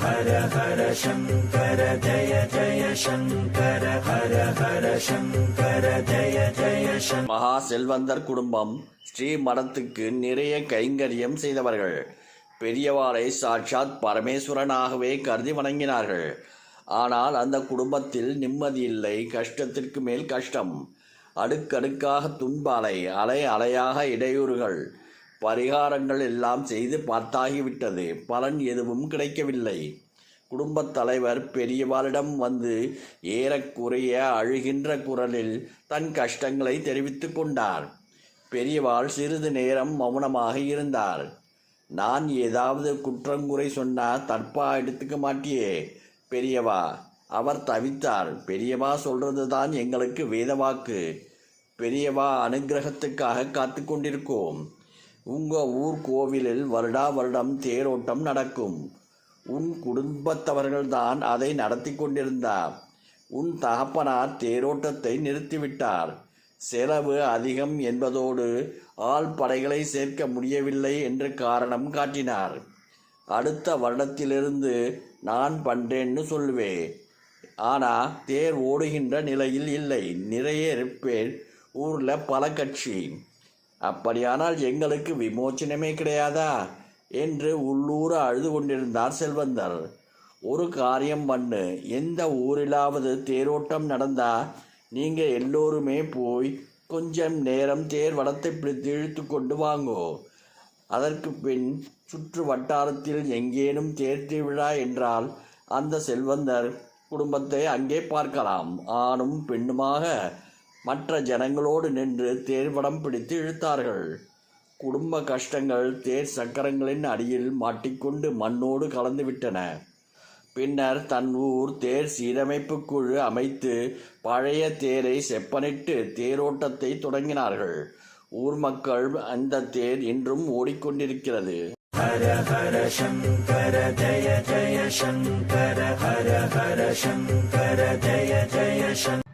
ஹர ஹர சங்கர ஜய ஜய சங்கர ஹர ஹர சங்கர ஜய ஜய சங்கர. மகா செல்வந்தர் குடும்பம் ஸ்ரீ மடத்துக்கு நிறைய கைங்கரியம் செய்தவர்கள். பெரியவாளை சாட்சாத் பரமேஸ்வரனாகவே கருதி வணங்கினார்கள். ஆனால் அந்த குடும்பத்தில் நிம்மதியில்லை. கஷ்டத்திற்கு மேல் கஷ்டம், அடுக்கடுக்காக துன்பாலை, அலை அலையாக இடையூறுகள். பரிகாரங்கள் எல்லாம் செய்து பார்த்தாகிவிட்டது. பலன் எதுவும் கிடைக்கவில்லை. குடும்பத் தலைவர் பெரியவாளிடம் வந்து ஏறக்குறைய அழுகின்ற குரலில் தன் கஷ்டங்களை தெரிவித்து கொண்டார். பெரியவாள் சிறிது நேரம் மௌனமாக இருந்தார். நான் ஏதாவது குற்றங்குறை சொன்னா தற்பா எடுத்துக்க மாட்டியே பெரியவா? அவர் தவித்தார். பெரியவா சொல்றது தான் எங்களுக்கு வேதவாக்கு. பெரியவா அனுகிரகத்துக்காக காத்து கொண்டிருக்கோம். உங்கள் ஊர் கோவிலில் வருடா வருடம் தேரோட்டம் நடக்கும். உன் குடும்பத்தவர்கள்தான் அதை நடத்தி கொண்டிருந்தார். உன் தகப்பனார் தேரோட்டத்தை நிறுத்திவிட்டார். செலவு அதிகம் என்பதோடு ஆள் படைகளை சேர்க்க முடியவில்லை என்று காரணம் காட்டினார். அடுத்த வருடத்திலிருந்து நான் பண்றேன்னு சொல்லுவேன். ஆனால் தேர் ஓடுகின்ற நிலையில் இல்லை. நிறைய இருப்பேன் ஊரில் பல கட்சி. அப்படியானால் எங்களுக்கு விமோச்சனமே கிடையாதா என்று உள்ளூர அழுது கொண்டிருந்தார் செல்வந்தர். ஒரு காரியம் பண்ணு, எந்த ஊரிலாவது தேரோட்டம் நடந்தா நீங்கள் எல்லோருமே போய் கொஞ்சம் நேரம் தேர் வடத்தை பிடித்து இழுத்து கொண்டு வாங்கோ. அதற்கு பின் சுற்று வட்டாரத்தில் எங்கேனும் தேர் திருவிழா என்றால் அந்த செல்வந்தர் குடும்பத்தை அங்கே பார்க்கலாம். ஆணும் பெண்ணுமாக மற்ற ஜனங்களோடு நின்று தேர் வடம் பிடித்து இழுத்தார்கள். குடும்ப கஷ்டங்கள் தேர் சக்கரங்களின் அடியில் மாட்டிக்கொண்டு மண்ணோடு கலந்துவிட்டன. பின்னர் தன் ஊர் தேர் சீரமைப்பு குழு அமைத்து பழைய தேரை செப்பனிட்டு தேரோட்டத்தை தொடங்கினார்கள். ஊர் மக்கள் அந்த தேர் இன்றும் ஓடிக்கொண்டிருக்கிறது. ஹர ஹர சங்கர ஜய ஜய சங்கர ஹர ஹர சங்கர ஜய ஜய சங்கர.